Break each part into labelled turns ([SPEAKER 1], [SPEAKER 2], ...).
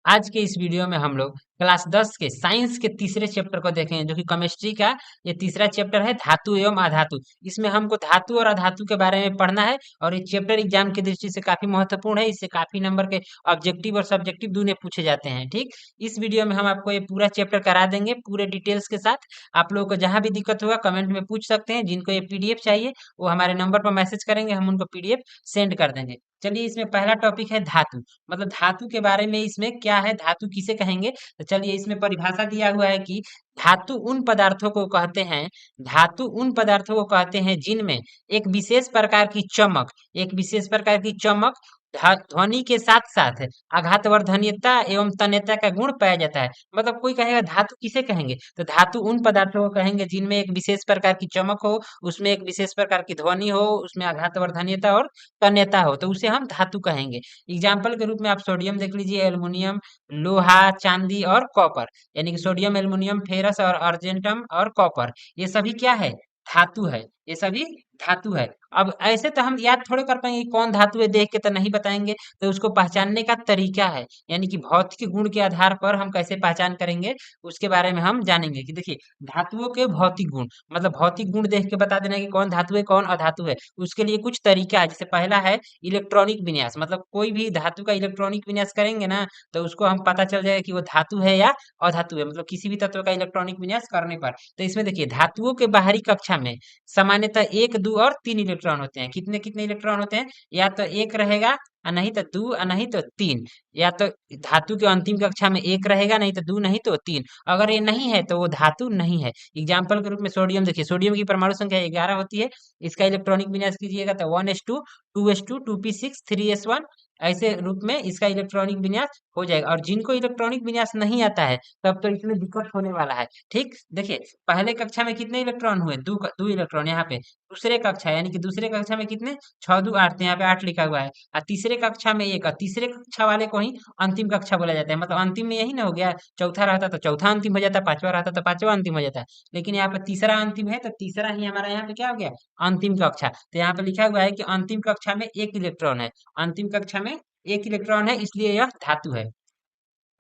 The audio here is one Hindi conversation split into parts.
[SPEAKER 1] आज के इस वीडियो में हम लोग क्लास 10 के साइंस के तीसरे चैप्टर को देखेंगे, जो कि केमिस्ट्री का ये तीसरा चैप्टर है, धातु एवं अधातु। इसमें हमको धातु और अधातु के बारे में पढ़ना है और ये चैप्टर एग्जाम की दृष्टि से काफी महत्वपूर्ण है। इससे काफी नंबर के ऑब्जेक्टिव और सब्जेक्टिव दोनों पूछे जाते हैं। ठीक, इस वीडियो में हम आपको ये पूरा चैप्टर करा देंगे पूरे डिटेल्स के साथ। आप लोगों को जहां भी दिक्कत होगा कमेंट में पूछ सकते हैं। जिनको ये पीडीएफ चाहिए वो हमारे नंबर पर मैसेज करेंगे, हम उनको पीडीएफ सेंड कर देंगे। चलिए, इसमें पहला टॉपिक है धातु। मतलब धातु के बारे में इसमें क्या है, धातु किसे कहेंगे। तो चलिए, इसमें परिभाषा दिया हुआ है कि धातु उन पदार्थों को कहते हैं, धातु उन पदार्थों को कहते हैं जिनमें एक विशेष प्रकार की चमक, एक विशेष प्रकार की चमक, ध्वनि के साथ साथ आघातवर्धनीयता एवं तन्यता का गुण पाया जाता है। मतलब कोई कहेगा धातु किसे कहेंगे, तो धातु उन पदार्थों को कहेंगे जिनमें एक विशेष प्रकार की चमक हो, उसमें एक विशेष प्रकार की ध्वनि हो, उसमें आघातवर्धनीयता और तन्यता हो, तो उसे हम धातु कहेंगे। एग्जाम्पल के रूप में आप सोडियम देख लीजिए, एल्युमिनियम, लोहा, चांदी और कॉपर। यानी कि सोडियम, एल्युमिनियम, फेरस और अर्जेंटम और कॉपर, ये सभी क्या है, धातु है। ये सभी धातु है। अब ऐसे तो हम याद थोड़े कर पाएंगे कि कौन धातु है, देख के तो नहीं बताएंगे। तो उसको पहचानने का तरीका है, यानी कि भौतिक गुण के आधार पर हम कैसे पहचान करेंगे, उसके बारे में हम जानेंगे। कि देखिए, धातुओं के भौतिक गुण, मतलब भौतिक गुण देख के बता देना कि कौन धातु है कौन अधातु है। उसके लिए कुछ तरीका है। जैसे पहला है इलेक्ट्रॉनिक विन्यास। मतलब कोई भी धातु का इलेक्ट्रॉनिक विन्यास करेंगे ना, तो उसको हम पता चल जाएगा कि वो धातु है या अधातु है। मतलब किसी भी तत्व का इलेक्ट्रॉनिक विन्यास करने पर। तो इसमें देखिए, धातुओं के बाहरी कक्षा में सामान्यतः एक, दो और तीन इलेक्ट्रॉन होते हैं। कितने कितने इलेक्ट्रॉन होते हैं, या तो एक रहेगा और नहीं तो दो और नहीं तो तीन। या तो धातु के अंतिम कक्षा में एक रहेगा, नहीं तो दो नहीं तो तीन। अगर ये नहीं है तो वो धातु नहीं है। एग्जाम्पल के रूप में सोडियम देखिए, सोडियम की परमाणु संख्या 11 होती है। इसका इलेक्ट्रॉनिक विन्यास कीजिएगा तो 1s2, 2s2, 2p6, 3s1, ऐसे रूप में इसका इलेक्ट्रॉनिक विन्यास हो जाएगा। और जिनको इलेक्ट्रॉनिक विन्यास नहीं आता है, तब तो इसमें दिक्कत होने वाला है। ठीक, देखिए, पहले कक्षा में कितने इलेक्ट्रॉन हुए, दो इलेक्ट्रॉन यहाँ पे। दूसरे कक्षा, यानी कि दूसरे कक्षा में कितने, 6 दो 8, तो यहाँ पे 8 लिखा हुआ है। और तीसरे कक्षा में एक, और तीसरे कक्षा वाले को ही अंतिम कक्षा बोला जाता है। मतलब अंतिम में यही ना हो गया, चौथा रहता तो चौथा अंतिम हो जाता, पांचवा रहता तो पांचवा अंतिम हो जाता। लेकिन यहाँ पे तीसरा अंतिम है, तो तीसरा ही हमारा यहाँ पे क्या हो गया, अंतिम कक्षा। तो यहाँ पे लिखा हुआ है कि अंतिम कक्षा में एक इलेक्ट्रॉन है, अंतिम कक्षा में एक इलेक्ट्रॉन है, इसलिए यह धातु है।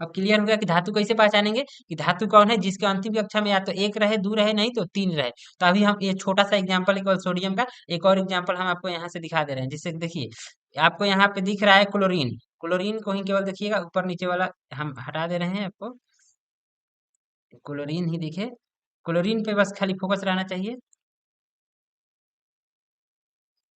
[SPEAKER 1] अब क्लियर हो गया कि धातु कैसे पहचानेंगे, कि धातु कौन है जिसके अंतिम कक्षा में या तो एक रहे, दो रहे, नहीं तो तीन रहे। तो अभी हम ये छोटा सा एग्जांपल केवल सोडियम का, एक और एग्जांपल हम आपको यहाँ से दिखा दे रहे हैं। जिससे देखिए, आपको यहाँ पे दिख रहा है क्लोरीन। क्लोरीन को ही केवल देखिएगा, ऊपर नीचे वाला हम हटा दे रहे हैं आपको, क्लोरीन ही दिखे। क्लोरीन पे बस खाली फोकस रहना चाहिए।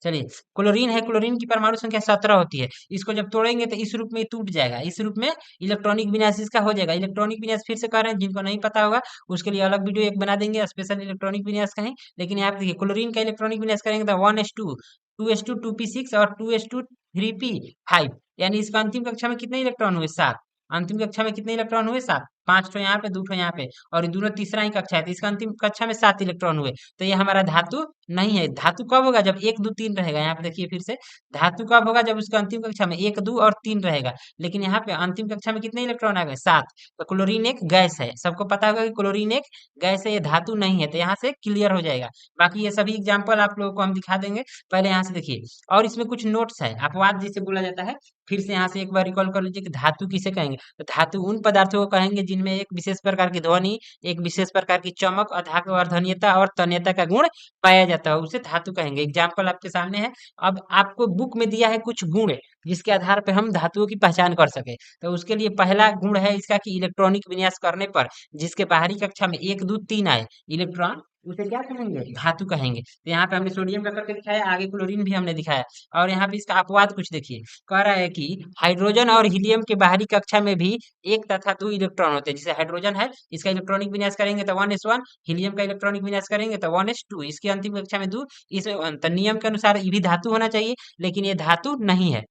[SPEAKER 1] चलिए, क्लोरीन है, क्लोरीन की परमाणु संख्या 17 होती है। इसको जब तोड़ेंगे तो इस रूप में टूट जाएगा, इस रूप में इलेक्ट्रॉनिक विन्यास इसका हो जाएगा। इलेक्ट्रॉनिक विन्यास फिर से कर रहे हैं, जिनको नहीं पता होगा उसके लिए अलग वीडियो एक बना देंगे, स्पेशल इलेक्ट्रॉनिक विन्यास का है। लेकिन यहाँ पे देखिए, क्लोरीन का इलेक्ट्रॉनिक विन्यास करेंगे तो 1s2, 2s2, 2p6 और 2s2, 3p5। यानी इसका अंतिम कक्षा में कितने इलेक्ट्रॉन हुए, 7। अंतिम कक्षा में कितने इलेक्ट्रॉन हुए, 7। 5 ठो यहाँ पे, 2 ठो यहाँ पे, और ये दोनों तीसरा ही कक्षा है, तो इसका अंतिम कक्षा में 7 इलेक्ट्रॉन हुए। तो ये हमारा धातु नहीं है। धातु कब होगा, जब एक, दो, तीन रहेगा। यहाँ पे देखिए फिर से, धातु कब होगा, जब उसका अंतिम कक्षा में एक, दो और तीन रहेगा। लेकिन यहाँ पे अंतिम कक्षा में कितने इलेक्ट्रॉन आ गए, 7। तो क्लोरीन एक गैस है, सबको पता होगा कि क्लोरीन एक गैस है, ये धातु नहीं है। तो यहाँ से क्लियर हो जाएगा। बाकी ये सभी एग्जाम्पल आप लोगों को हम दिखा देंगे। पहले यहाँ से देखिए, और इसमें कुछ नोट्स है, अपवाद जिसे बोला जाता है। फिर से यहाँ से एक बार रिकॉल कर लीजिए कि धातु किसे कहेंगे। तो धातु उन पदार्थों को कहेंगे जिनमें एक विशेष प्रकार की ध्वनि, एक विशेष प्रकार की चमक, अधात्वर्धनीयता और तन्यता का गुण पाया जाता है, उसे धातु कहेंगे। एग्जाम्पल आपके सामने है। अब आपको बुक में दिया है कुछ गुण, जिसके आधार पे हम धातुओं की पहचान कर सके। तो उसके लिए पहला गुण है इसका कि इलेक्ट्रॉनिक विन्यास करने पर जिसके बाहरी कक्षा में एक, दो, तीन आए इलेक्ट्रॉन, उसे क्या कहेंगे, धातु कहेंगे। तो यहाँ पे हमने सोडियम का करके दिखाया, आगे क्लोरीन भी हमने दिखाया। और यहाँ पे इसका अपवाद कुछ देखिए, कह रहा है कि हाइड्रोजन और हीलियम के बाहरी कक्षा में भी एक तथा दो इलेक्ट्रॉन होते हैं। जैसे हाइड्रोजन है, इसका इलेक्ट्रॉनिक विन्यास करेंगे तो 1s1, हीलियम का इलेक्ट्रॉनिक विन्यास करेंगे तो 1s2, इसकी अंतिम कक्षा में दो। इस तो नियम के अनुसार ये भी धातु होना चाहिए, लेकिन ये धातु नहीं है।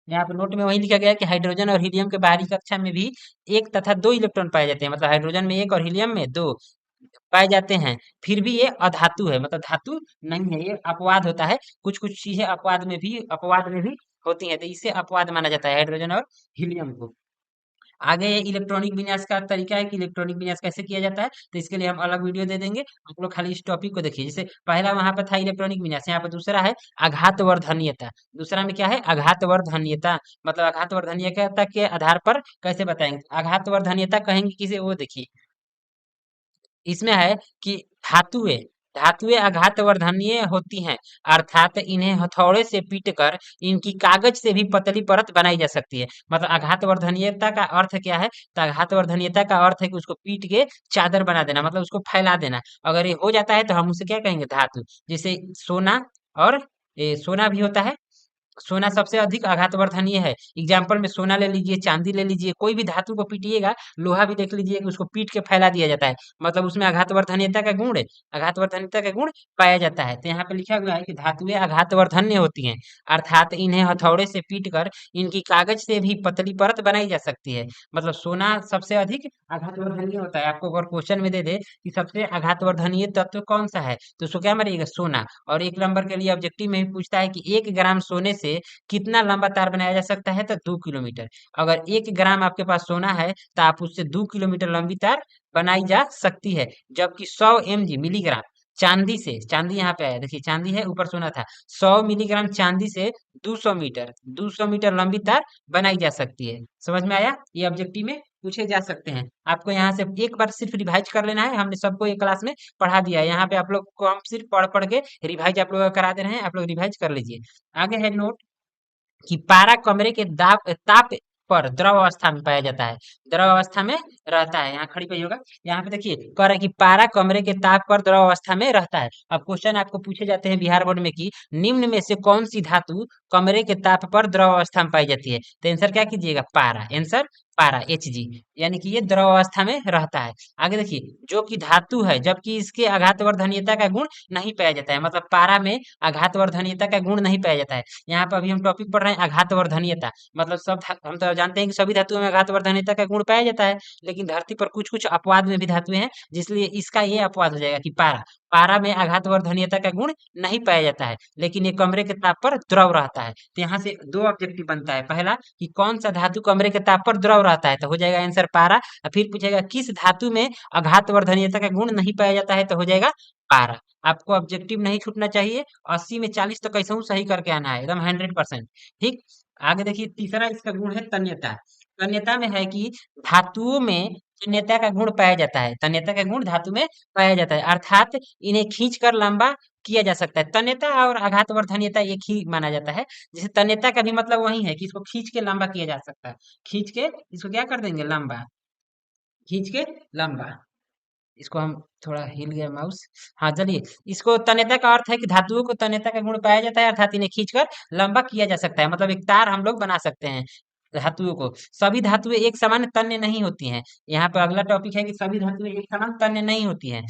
[SPEAKER 1] यहाँ पे नोट में वही लिखा गया है कि हाइड्रोजन और हीलियम के बाहरी कक्षा में भी एक तथा दो इलेक्ट्रॉन पाए जाते हैं। मतलब हाइड्रोजन में एक और हीलियम में दो पाए जाते हैं। फिर भी ये अधातु है, मतलब धातु नहीं है, ये अपवाद होता है। कुछ कुछ चीजें अपवाद में भी होती हैं, तो इसे अपवाद माना जाता है, हाइड्रोजन और हीलियम को। आगे ये इलेक्ट्रॉनिक विन्यास का तरीका है कि इलेक्ट्रॉनिक विन्यास कैसे किया जाता है, तो इसके लिए हम अलग वीडियो दे देंगे। आप लोग खाली इस टॉपिक को देखिए। जैसे पहला वहां पर था इलेक्ट्रॉनिक विन्यास, यहाँ पर दूसरा है आघात वर्धनीयता। दूसरा में क्या है, आघात वर्धनीयता। मतलब आघात वर्धनीयता के आधार पर कैसे बताएंगे, आघात वर्धनीयता कहेंगे किसे, वो देखिए इसमें है कि धातुएं धातुएं आघातवर्धनीय होती हैं, अर्थात इन्हें हथौड़े से पीटकर इनकी कागज से भी पतली परत बनाई जा सकती है। मतलब आघातवर्धनीयता का अर्थ क्या है, तो आघातवर्धनीयता का अर्थ है कि उसको पीट के चादर बना देना, मतलब उसको फैला देना। अगर ये हो जाता है तो हम उसे क्या कहेंगे, धातु। जैसे सोना, और सोना भी होता है। सोना सबसे अधिक आघातवर्धनीय है। एग्जाम्पल में सोना ले लीजिए, चांदी ले लीजिए, कोई भी धातु को पीटिएगा, लोहा भी देख लीजिए कि उसको पीट के फैला दिया जाता है, मतलब उसमें आघातवर्धनीयता का गुण, आघातवर्धनीयता का गुण पाया जाता है। तो यहाँ पे लिखा हुआ है कि धातुएं आघातवर्धन्य होती हैं, अर्थात इन्हें हथौड़े से पीट कर इनकी कागज से भी पतली परत बनाई जा सकती है। मतलब सोना सबसे अधिक आघातवर्धनीय होता है। आपको अगर क्वेश्चन में दे दे कि सबसे आघातवर्धनीय तत्व कौन सा है, तो उसको क्या मारिएगा, सोना। और एक नंबर के लिए ऑब्जेक्टिव में भी पूछता है कि 1 ग्राम सोने से कितना लंबा तार बनाया जा सकता है, तो 2 किलोमीटर। अगर 1 ग्राम आपके पास सोना है तो आप उससे 2 किलोमीटर लंबी तार बनाई जा सकती है। जबकि 100 mg मिलीग्राम चांदी से, चांदी यहाँ पे आया, देखिए चांदी है ऊपर सोना था, 100 मिलीग्राम चांदी से 200 मीटर, 200 मीटर लंबी तार बनाई जा सकती है। समझ में आया, ये ऑब्जेक्टिव में पूछे जा सकते हैं। आपको यहाँ से एक बार सिर्फ रिवाइज कर लेना है, हमने सबको एक क्लास में पढ़ा दिया है। यहाँ पे आप लोग को हम सिर्फ पढ़ पढ़ के रिवाइज आप लोग को करा दे रहे हैं, आप लोग रिवाइज कर लीजिए। आगे है नोट कि पारा कमरे के ताप पर द्रव अवस्था में पाया जाता है, द्रव अवस्था में रहता है। यहाँ खड़ी पे होगा, यहाँ पे देखिए कह रहा है कि पारा कमरे के ताप पर द्रव अवस्था में रहता है। अब क्वेश्चन आपको पूछे जाते हैं बिहार बोर्ड में कि निम्न में से कौन सी धातु कमरे के ताप पर द्रव अवस्था में पाई जाती है, तो आंसर क्या कीजिएगा, पारा। आंसर पारा, Hg, यानी कि ये द्रव अवस्था में रहता है। आगे देखिए, जो कि धातु है जबकि इसके आघातवर्धनीयता का गुण नहीं पाया जाता है, मतलब पारा में आघातवर्धनीयता का गुण नहीं पाया जाता है। यहाँ पर अभी हम टॉपिक पढ़ रहे हैं आघातवर्धनीयता, मतलब हम तो जानते हैं कि सभी धातुओं में आघातवर्धनीयता का गुण पाया जाता है, लेकिन धरती पर कुछ कुछ अपवाद में भी धातुएं हैं, जिसलिए इसका ये अपवाद हो जाएगा कि पारा, पारा में आघातवर्धनीयता का गुण नहीं पाया जाता है, लेकिन ये कमरे के ताप पर द्रव रहता है। तो यहाँ से दो ऑब्जेक्टिव बनता है, पहला कि कौन सा धातु कमरे के ताप पर द्रव रहता है, तो हो जाएगा आंसर पारा। और फिर पूछेगा किस धातु में आघातवर्धनीयता का गुण नहीं पाया जाता है, तो हो जाएगा पारा। आपको ऑब्जेक्टिव नहीं छूटना चाहिए, 80 में 40 तो कैसे सही करके आना है, एकदम 100%। ठीक, आगे देखिए तीसरा इसका गुण है तन्यता। तन्यता में है कि धातुओं में तन्यता का गुण पाया जाता है, तन्यता का गुण धातु में पाया जाता है, अर्थात इन्हें खींच कर लंबा किया जा सकता है। तन्यता और आघातवर्धनीयता एक ही माना जाता है। जैसे तन्यता का भी मतलब वही है कि इसको खींच के लंबा किया जा सकता है, खींच के इसको क्या कर देंगे, लंबा, खींच के लंबा। इसको हम, थोड़ा हिल गया माउस, हाँ चलिए। इसको तन्यता का अर्थ है कि धातुओं को तन्यता का गुण पाया जाता है, अर्थात इन्हें खींचकर लंबा किया जा सकता है, मतलब एक तार हम लोग बना सकते हैं धातुओं को। सभी धातुएं एक समान तन्य नहीं होती हैं। यहाँ पे अगला टॉपिक है कि सभी धातुएं एक समान तन्य नहीं होती हैं।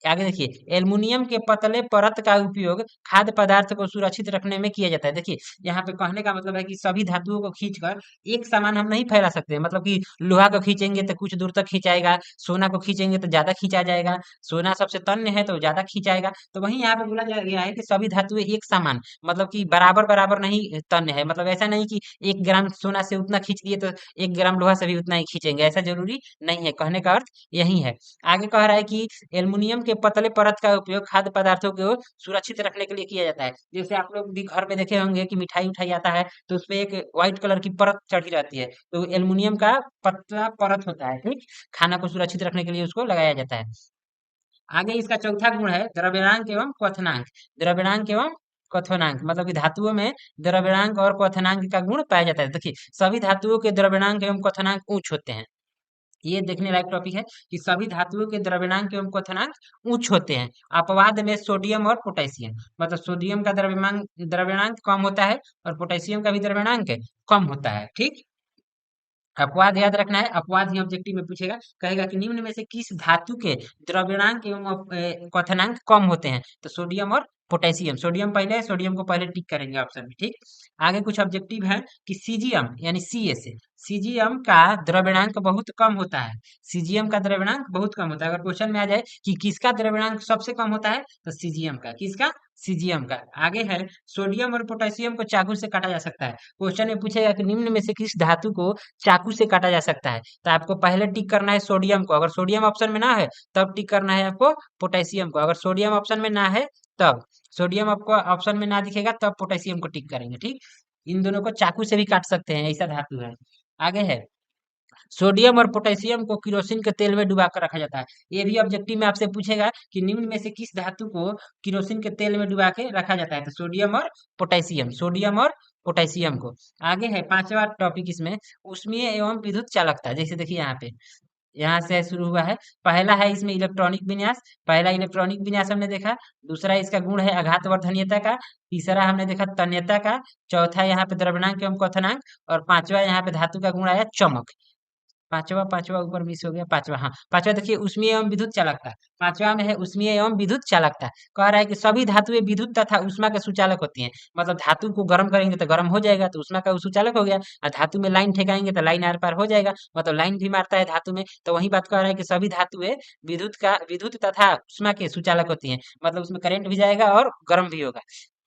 [SPEAKER 1] आगे देखिए, एल्युमिनियम के पतले परत का उपयोग खाद्य पदार्थ को सुरक्षित रखने में किया जाता है। देखिए यहाँ पे कहने का मतलब है कि सभी धातुओं को खींचकर एक समान हम नहीं फैला सकते, मतलब कि लोहा को खींचेंगे तो कुछ दूर तक खींचाएगा, सोना को खींचेंगे तो ज्यादा खींचा जाएगा, सोना सबसे तन्य है तो ज्यादा खींचाएगा। तो वहीं यहाँ पे बोला गया है कि सभी धातुएं एक समान, मतलब कि बराबर बराबर नहीं तन्य है। मतलब ऐसा नहीं कि 1 ग्राम सोना से उतना खींच दिए तो 1 ग्राम लोहा से भी उतना ही खींचेंगे, ऐसा जरूरी नहीं है। कहने का अर्थ यही है। आगे कह रहा है कि एल्युमिनियम के पतले परत का उपयोग खाद्य पदार्थों को सुरक्षित रखने के लिए किया जाता है। जैसे आप लोग भी घर पे देखे होंगे कि मिठाई उठाई आता है तो उसपे एक व्हाइट कलर की परत चढ़ी रहती है, तो एल्युमिनियम का पतला परत होता है, ठीक, खाना को सुरक्षित रखने के लिए उसको लगाया जाता है। आगे इसका चौथा गुण है द्रव्यणांक एवं क्वथनांक। द्रव्यणांक एवं क्वथनांक मतलब कि धातुओं में द्रव्यणांक और क्वथनांक का गुण पाया जाता है। देखिए सभी धातुओं के द्रव्यणांक एवं क्वथनांक उच्च होते हैं। ये देखने लायक टॉपिक है कि सभी धातुओं के द्रव्यणांक एवं क्वथनांक उच्च होते हैं। अपवाद में सोडियम और पोटेशियम, मतलब सोडियम का द्रव्यमांक द्रव्यणांक कम होता है और पोटेशियम का भी द्रव्यणांक कम होता है। ठीक, अपवाद याद रखना है, अपवाद ही ऑब्जेक्टिव में पूछेगा, कहेगा कि निम्न में से किस धातु के द्रव्यणांक एवं क्वथनांक कम होते हैं, तो सोडियम और पोटेशियम। सोडियम पहले है, सोडियम को पहले टिक करेंगे ऑप्शन में। ठीक, आगे कुछ ऑब्जेक्टिव है कि सीजियम यानी CS, सीजियम का द्रव्यणांक बहुत कम होता है, सीजियम का द्रव्यणांक बहुत कम होता है। अगर क्वेश्चन में आ जाए कि किसका द्रव्यणांक सबसे कम होता है, तो सीजियम का, किसका, सीजियम का। आगे है सोडियम और पोटेशियम को चाकू से काटा जा सकता है। क्वेश्चन में पूछेगा कि निम्न में से किस धातु को चाकू से काटा जा सकता है, तो आपको पहले टिक करना है सोडियम को। अगर सोडियम ऑप्शन में ना है तब टिक करना है आपको पोटेशियम को। अगर सोडियम ऑप्शन में ना है तब, सोडियम आपको ऑप्शन में ना दिखेगा तब पोटेशियम को टिक करेंगे, ठीक। इन दोनों को चाकू से भी काट सकते हैं, ऐसा धातु है। आगे है सोडियम और पोटेशियम को किरोसिन के तेल में डुबा कर रखा जाता है। ये भी ऑब्जेक्टिव में आपसे पूछेगा कि निम्न में से किस धातु को किरोसिन के तेल में डुबा के रखा जाता है, तो सोडियम और पोटेशियम, सोडियम और पोटेशियम को। आगे है पांचवा टॉपिक इसमें ऊष्मीय एवं विद्युत चालकता। जैसे देखिए यहाँ पे, यहाँ से शुरू हुआ है। पहला है इसमें इलेक्ट्रॉनिक विन्यास। पहला इलेक्ट्रॉनिक विन्यास हमने देखा। दूसरा इसका गुण है आघातवर्धनीयता का। तीसरा हमने देखा तन्यता का। चौथा यहाँ पे द्रव्यमान एवं क्वथनांक। और पांचवा यहाँ पे धातु का गुण आया चमक। पांचवा पांचवा ऊपर मिस हो गया। पांचवा, हाँ पांचवा देखिए उष्मीय एवं विद्युत चालकता। पांचवा में है उष्मीय एवं विद्युत चालकता। कह रहा है कि सभी धातुएं विद्युत तथा उष्मा के सुचालक होती हैं। मतलब धातु को गर्म करेंगे तो गर्म हो जाएगा, तो उष्मा का सुचालक हो गया। और धातु में लाइन ठेकाएंगे तो लाइन आर पार हो जाएगा, मतलब लाइन भी मारता है धातु में। तो वही बात कह रहा है कि सभी धातुएं विद्युत तथा उष्मा के सुचालक होती हैं, मतलब उसमें करंट भी जाएगा और गर्म भी होगा।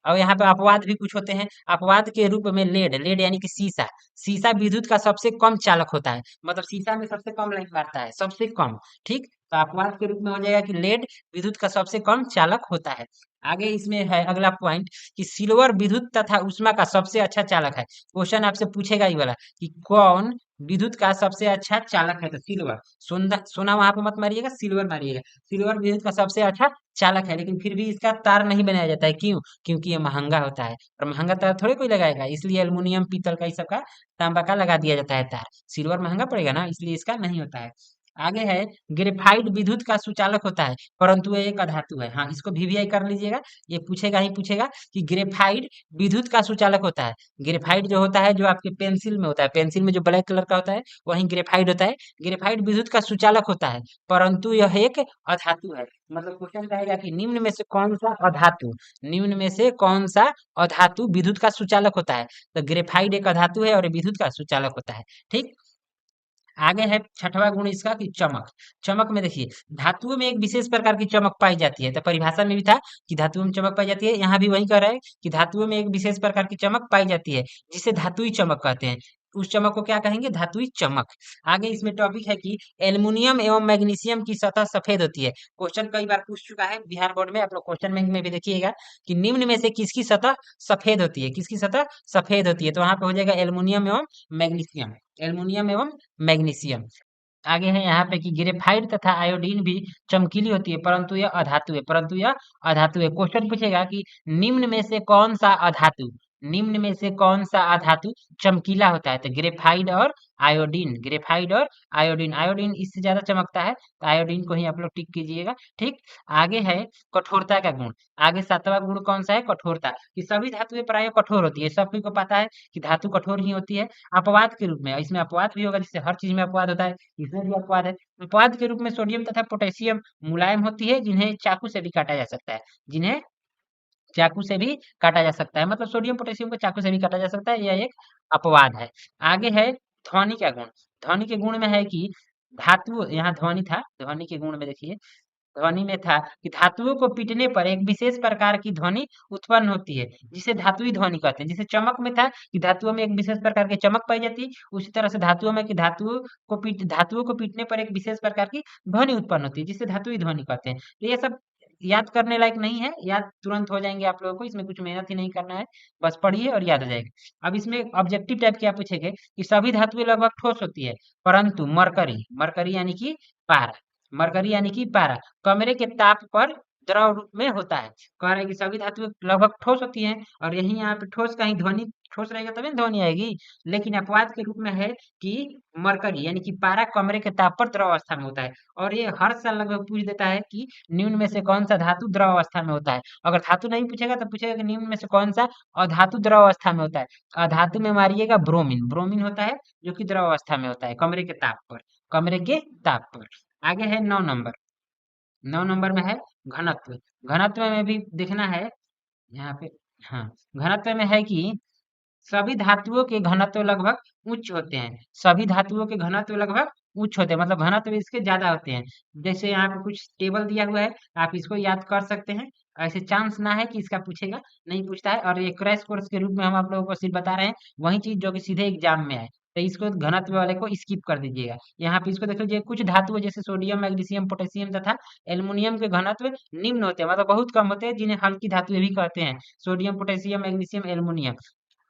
[SPEAKER 1] और यहाँ पे अपवाद भी कुछ होते हैं। अपवाद के रूप में लेड, लेड यानी कि शीशा। शीशा विद्युत का सबसे कम चालक होता है, मतलब शीशा में सबसे कम लाइन मारता है, सबसे कम, ठीक। तो अपवाद के रूप में हो जाएगा कि लेड विद्युत का सबसे कम चालक होता है। आगे इसमें है अगला पॉइंट कि सिल्वर विद्युत तथा उष्मा का सबसे अच्छा चालक है। क्वेश्चन आपसे पूछेगा ये वाला कि कौन विद्युत का सबसे अच्छा चालक है, तो सिल्वर। सोना सोना वहां पे मत मारिएगा, सिल्वर मारिएगा। सिल्वर विद्युत का सबसे अच्छा चालक है, लेकिन फिर भी इसका तार नहीं बनाया जाता है। क्यों? क्योंकि ये महंगा होता है, और महंगा तार थोड़े कोई लगाएगा, इसलिए एल्युमिनियम पीतल का, इस सब का, तांबा का लगा दिया जाता है तार। सिल्वर महंगा पड़ेगा ना, इसलिए इसका नहीं होता है। आगे है ग्रेफाइट विद्युत का सुचालक होता है, परंतु ये एक अधातु है। हाँ, इसको वीवीआई कर लीजिएगा, ये पूछेगा ही पूछेगा कि ग्रेफाइट विद्युत का सुचालक होता है। ग्रेफाइट जो होता है, जो आपके पेंसिल में होता है, पेंसिल में जो ब्लैक कलर का होता है वही ग्रेफाइट होता है। ग्रेफाइट विद्युत का सुचालक होता है, परंतु यह एक अधातु है। मतलब क्वेश्चन कहेगा कि निम्न में से कौन सा अधातु, निम्न में से कौन सा अधातु विद्युत का सुचालक होता है, तो ग्रेफाइट एक अधातु है और ये विद्युत का सुचालक होता है, ठीक। आगे है छठवां गुण इसका कि चमक। चमक में देखिए धातुओं में एक विशेष प्रकार की चमक पाई जाती है, तो परिभाषा में भी था कि धातुओं में चमक पाई जाती है। यहाँ भी वही कह रहा है कि धातुओं में एक विशेष प्रकार की चमक पाई जाती है, जिसे धातुई चमक कहते हैं। उस चमक को क्या कहेंगे? धातुई चमक। आगे इसमें टॉपिक है कि एल्युमिनियम एवं मैग्नीशियम की सतह सफेद होती है। क्वेश्चन कई बार पूछ चुका है बिहार बोर्ड में, आप लोग क्वेश्चन बैंक में भी देखिएगा कि निम्न में से किसकी सतह सफेद होती है, किसकी सतह सफेद होती है, तो वहां पे हो जाएगा एल्युमिनियम एवं मैग्नीशियम, एल्युमिनियम एवं मैग्नीशियम। आगे है यहाँ पे कि ग्रेफाइट तथा आयोडीन भी चमकीली होती है, परंतु यह अधातु है, परंतु यह अधातु है। क्वेश्चन पूछेगा कि निम्न में से कौन सा अधातु, निम्न में से कौन सा अधातु चमकीला होता है, तो ग्रेफाइट और आयोडीन, ग्रेफाइट और आयोडीन। आयोडीन इससे ज्यादा चमकता है, तो आयोडीन को ही आप लोग टिक कीजिएगा, ठीक। आगे है कठोरता का गुण। आगे सातवां गुण कौन सा है? कठोरता। कि सभी धातुएं प्राय कठोर होती है, सभी को पता है कि धातु कठोर ही होती है। अपवाद के रूप में, इसमें अपवाद भी होगा, जिससे हर चीज में अपवाद होता है, इसमें भी अपवाद है। अपवाद के रूप में सोडियम तथा पोटेशियम मुलायम होती है, जिन्हें चाकू से भी काटा जा सकता है, जिन्हें चाकू से भी काटा जा सकता है। मतलब सोडियम पोटेशियम को चाकू से भी काटा जा सकता है, यह एक अपवाद है। आगे है ध्वनि का गुण। ध्वनि के गुण में है कि धातु, यहाँ ध्वनि था, ध्वनि के गुण में देखिए, ध्वनि में था कि धातुओं को पीटने पर एक विशेष प्रकार की ध्वनि उत्पन्न होती है, जिसे धातुई ध्वनि कहते हैं। जिसे चमक में था कि धातुओं में एक विशेष प्रकार की चमक पाई जाती है, उसी तरह से धातुओं में कि धातुओं को पीटने पर एक विशेष प्रकार की ध्वनि उत्पन्न होती है, जिसे धातुई ध्वनि कहते हैं। तो ये सब याद करने लायक नहीं है, याद तुरंत हो जाएंगे आप लोगों को, इसमें कुछ मेहनत ही नहीं करना है, बस पढ़िए और याद हो जाएगा। अब इसमें ऑब्जेक्टिव टाइप क्या पूछेंगे कि सभी धातुएं लगभग ठोस होती है, परंतु मरकरी, मरकरी यानी कि पारा, मरकरी यानी कि पारा कमरे के ताप पर द्रव रूप में होता है। कह रहा है कि सभी धातुएं लगभग ठोस होती हैं, और यही यहाँ पे ठोस का ही ध्वनि, ठोस रहेगा तभी ना ध्वनि आएगी। लेकिन अपवाद के रूप में है कि मरकरी यानी कि पारा कमरे के ताप पर द्रव अवस्था में होता है। और ये हर साल लगभग पूछ देता है कि निम्न में से कौन सा धातु द्रव अवस्था में होता है। अगर धातु नहीं पूछेगा तो पूछेगा कि निम्न में से कौन सा अधातु द्रव अवस्था में होता है। अधातु में मारिएगा ब्रोमीन, ब्रोमीन होता है जो कि द्रव अवस्था में होता है कमरे के ताप पर, कमरे के ताप पर। आगे है 9 नंबर। 9 नंबर में है घनत्व। घनत्व में भी देखना है यहाँ पे, हाँ, घनत्व में है कि सभी धातुओं के घनत्व लगभग उच्च होते हैं, सभी धातुओं के घनत्व लगभग उच्च होते हैं, मतलब घनत्व इसके ज्यादा होते हैं। जैसे यहाँ पे कुछ टेबल दिया हुआ है, आप इसको याद कर सकते हैं। ऐसे चांस ना है कि इसका पूछेगा, नहीं पूछता है। और ये क्रैश कोर्स के रूप में हम आप लोगों को सिर्फ बता रहे हैं वही चीज जो कि सीधे एग्जाम में है। तो इसको घनत्व वाले को स्किप कर दीजिएगा। यहाँ पे इसको देख लीजिए, कुछ धातु जैसे सोडियम, मैग्नीशियम, पोटेशियम तथा एल्युमिनियम के घनत्व निम्न होते हैं, मतलब बहुत कम होते हैं, जिन्हें हल्की धातु भी कहते हैं। Sodium, potassium, magnesium, aluminium.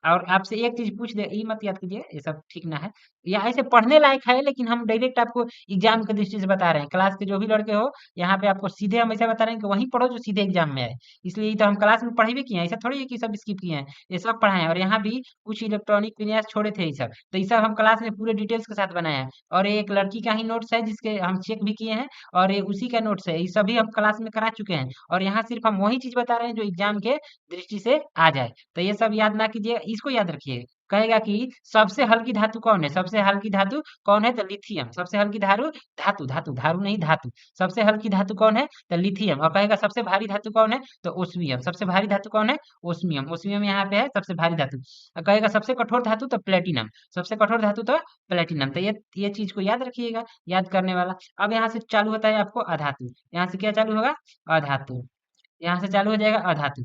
[SPEAKER 1] और आपसे एक चीज पूछ दे, ये मत याद कीजिए, ये सब ठीक ना है। या ऐसे पढ़ने लायक है, लेकिन हम डायरेक्ट आपको एग्जाम की दृष्टि से बता रहे हैं। क्लास के जो भी लड़के हो, यहाँ पे आपको सीधे हम ऐसा बता रहे हैं कि वही पढ़ो जो सीधे एग्जाम में आए। इसलिए ही तो हम क्लास में पढ़े भी किए हैं, ऐसा थोड़ी है कि सब स्किप किए हैं। ये सब पढ़ाए हैं, और यहाँ भी कुछ इलेक्ट्रॉनिक विन्यास छोड़े थे ये सब, तो ये सब हम क्लास में पूरे डिटेल्स के साथ बनाए हैं। और ये एक लड़की का ही नोट्स है जिसके हम चेक भी किए हैं, और ये उसी का नोट्स है। ये सभी हम क्लास में करा चुके हैं, और यहाँ सिर्फ हम वही चीज बता रहे हैं जो एग्जाम के दृष्टि से आ जाए। तो ये सब याद ना कीजिए, इसको याद रखिए। कहेगा कि सबसे हल्की धातु कौन है, सबसे हल्की धातु कौन है, तो लिथियम। सबसे हल्की धातु, धातु धातु धातु नहीं धातु, सबसे हल्की धातु कौन है, तो लिथियम। और कहेगा सबसे भारी धातु कौन है, तो ओस्मियम। सबसे भारी धातु कौन है, ओस्मियम। ओस्मियम यहाँ पे है सबसे भारी धातु। और कहेगा सबसे कठोर धातु, तो प्लेटिनम। सबसे कठोर धातु तो प्लेटिनम। तो ये चीज को याद रखिएगा, याद करने वाला। अब यहाँ से चालू होता है आपको अधातु। यहाँ से क्या चालू होगा, अधातु। यहाँ से चालू हो जाएगा अधातु।